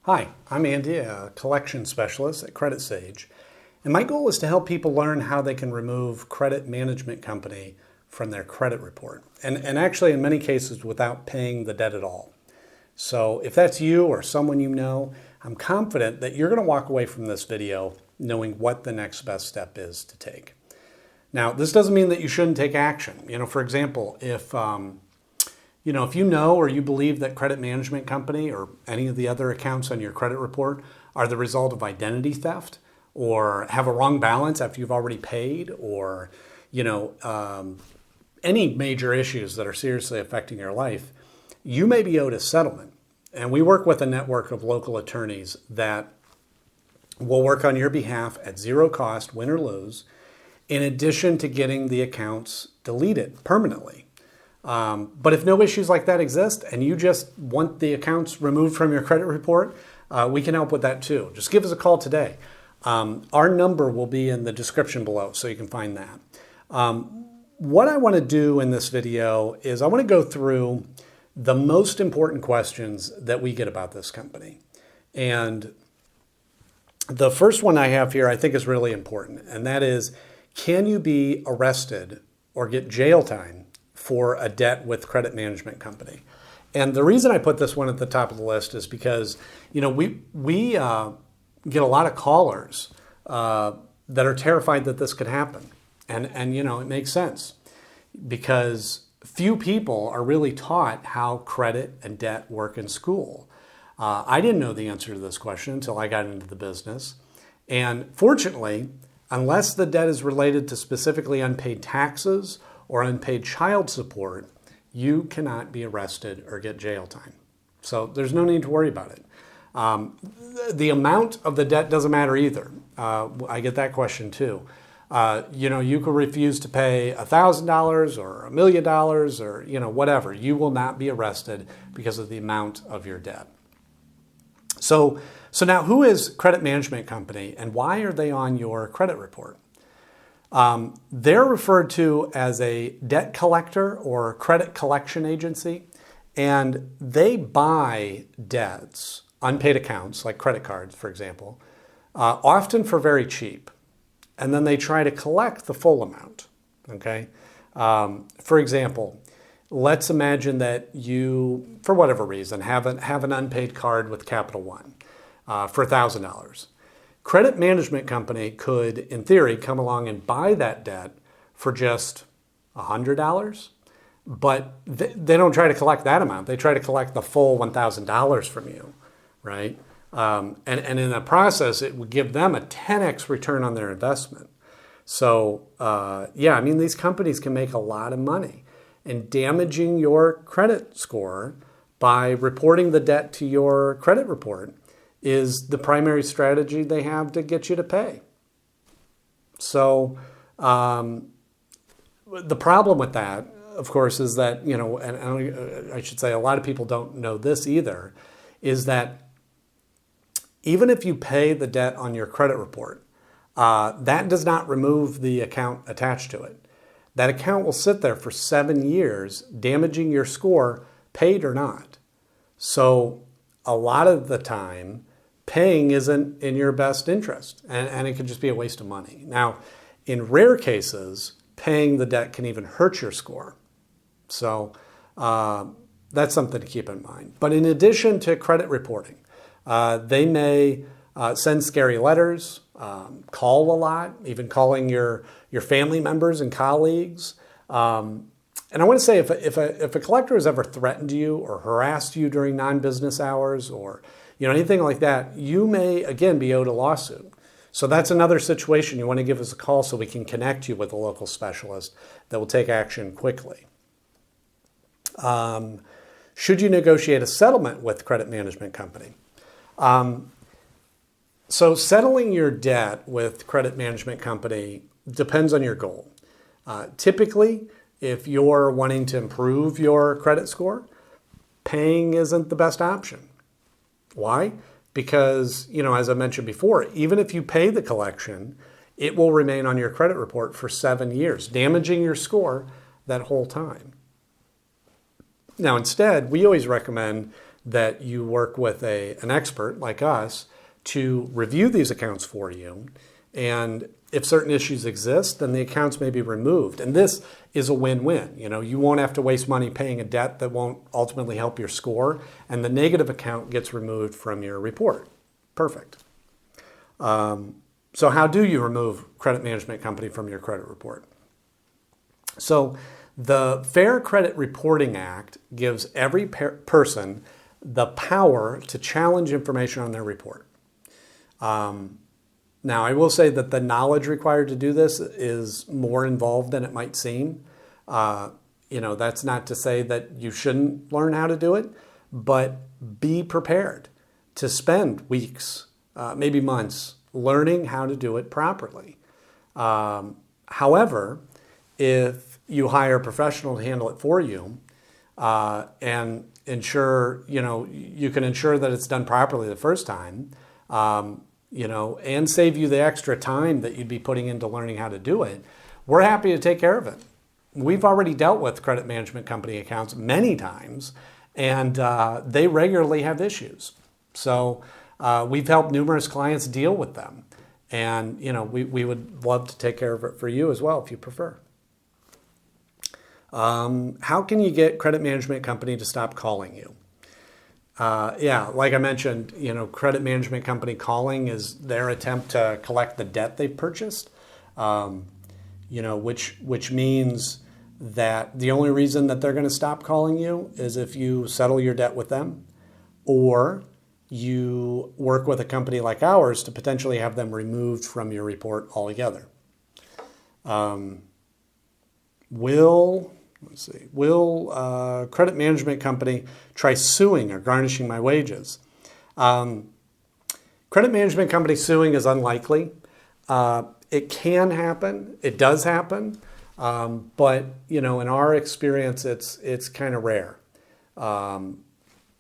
Hi, I'm Andy, a collection specialist at CreditSage, and my goal is to help people learn how they can remove credit management company from their credit report, and actually in many cases without paying the debt at all. So if that's you or someone you know, I'm confident that you're going to walk away from this video knowing what the next best step is to take. Now, this doesn't mean that you shouldn't take action. For example, if you know or you believe that credit management company or any of the other accounts on your credit report are the result of identity theft or have a wrong balance after you've already paid or, any major issues that are seriously affecting your life, you may be owed a settlement. And we work with a network of local attorneys that will work on your behalf at zero cost, win or lose, in addition to getting the accounts deleted permanently. But if no issues like that exist and you just want the accounts removed from your credit report, we can help with that too. Just give us a call today. Our number will be in the description below, so you can find that. What I want to do in this video is I want to go through the most important questions that we get about this company. And the first one I have here I think is really important, and that is, can you be arrested or get jail time for a debt with credit management company? And the reason I put this one at the top of the list is because, we get a lot of callers that are terrified that this could happen. And it makes sense because few people are really taught how credit and debt work in school. I didn't know the answer to this question until I got into the business. And fortunately, unless the debt is related to specifically unpaid taxes or unpaid child support, you cannot be arrested or get jail time. So there's no need to worry about it. The amount of the debt doesn't matter either. I get that question too. You could refuse to pay $1,000 or $1 million or whatever. You will not be arrested because of the amount of your debt. So now, who is Credit Management Company and why are they on your credit report? They're referred to as a debt collector or credit collection agency, and they buy debts, unpaid accounts like credit cards, for example, often for very cheap. And then they try to collect the full amount, okay? For example, let's imagine that you, for whatever reason, have an unpaid card with Capital One for $1,000. Credit management company could, in theory, come along and buy that debt for just $100, but they don't try to collect that amount. They try to collect the full $1,000 from you, right? And in the process, it would give them a 10x return on their investment. So, these companies can make a lot of money. And damaging your credit score by reporting the debt to your credit report is the primary strategy they have to get you to pay. So the problem with that, of course, is that, and I should say a lot of people don't know this either, is that even if you pay the debt on your credit report, that does not remove the account attached to it. That account will sit there for 7 years, damaging your score, paid or not. So a lot of the time, paying isn't in your best interest, and it can just be a waste of money. Now, in rare cases, paying the debt can even hurt your score. So that's something to keep in mind. But in addition to credit reporting, they may send scary letters, call a lot, even calling your family members and colleagues. And I want to say if a collector has ever threatened you or harassed you during non-business hours or anything like that, you may, again, be owed a lawsuit. So that's another situation. You want to give us a call so we can connect you with a local specialist that will take action quickly. Should you negotiate a settlement with credit management company? So settling your debt with credit management company depends on your goal. Typically, if you're wanting to improve your credit score, paying isn't the best option. Why? Because, as I mentioned before, even if you pay the collection, it will remain on your credit report for 7 years, damaging your score that whole time. Now, instead, we always recommend that you work with an expert like us to review these accounts for you. And if certain issues exist, then the accounts may be removed. And this is a win-win. You won't have to waste money paying a debt that won't ultimately help your score, and the negative account gets removed from your report. Perfect. So how do you remove credit management company from your credit report? So the Fair Credit Reporting Act gives every person the power to challenge information on their report. Now, I will say that the knowledge required to do this is more involved than it might seem. That's not to say that you shouldn't learn how to do it, but be prepared to spend weeks, maybe months, learning how to do it properly. However, if you hire a professional to handle it for you and ensure, you can ensure that it's done properly the first time, and save you the extra time that you'd be putting into learning how to do it, we're happy to take care of it. We've already dealt with credit management company accounts many times, and they regularly have issues. So we've helped numerous clients deal with them. And, we would love to take care of it for you as well if you prefer. How can you get credit management company to stop calling you? Like I mentioned, credit management company calling is their attempt to collect the debt they've purchased, which means that the only reason that they're going to stop calling you is if you settle your debt with them, or you work with a company like ours to potentially have them removed from your report altogether. Will credit management company try suing or garnishing my wages? Credit management company suing is unlikely. It can happen. It does happen. But, in our experience, it's kind of rare.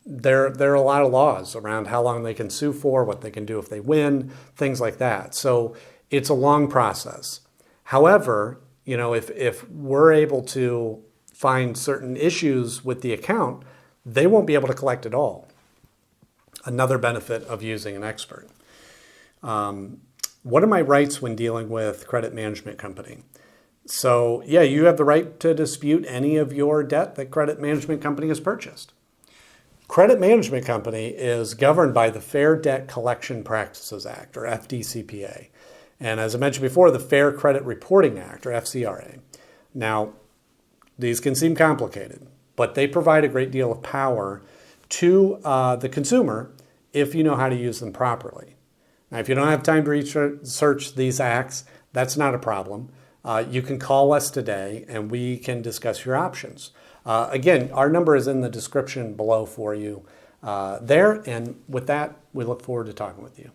There are a lot of laws around how long they can sue for, what they can do if they win, things like that. So it's a long process. However, if we're able to find certain issues with the account, they won't be able to collect it all. Another benefit of using an expert. What are my rights when dealing with credit management company? So, you have the right to dispute any of your debt that credit management company has purchased. Credit management company is governed by the Fair Debt Collection Practices Act, or FDCPA. And as I mentioned before, the Fair Credit Reporting Act, or FCRA. Now, these can seem complicated, but they provide a great deal of power to the consumer if you know how to use them properly. Now, if you don't have time to research these acts, that's not a problem. You can call us today and we can discuss your options. Again, our number is in the description below for you there. And with that, we look forward to talking with you.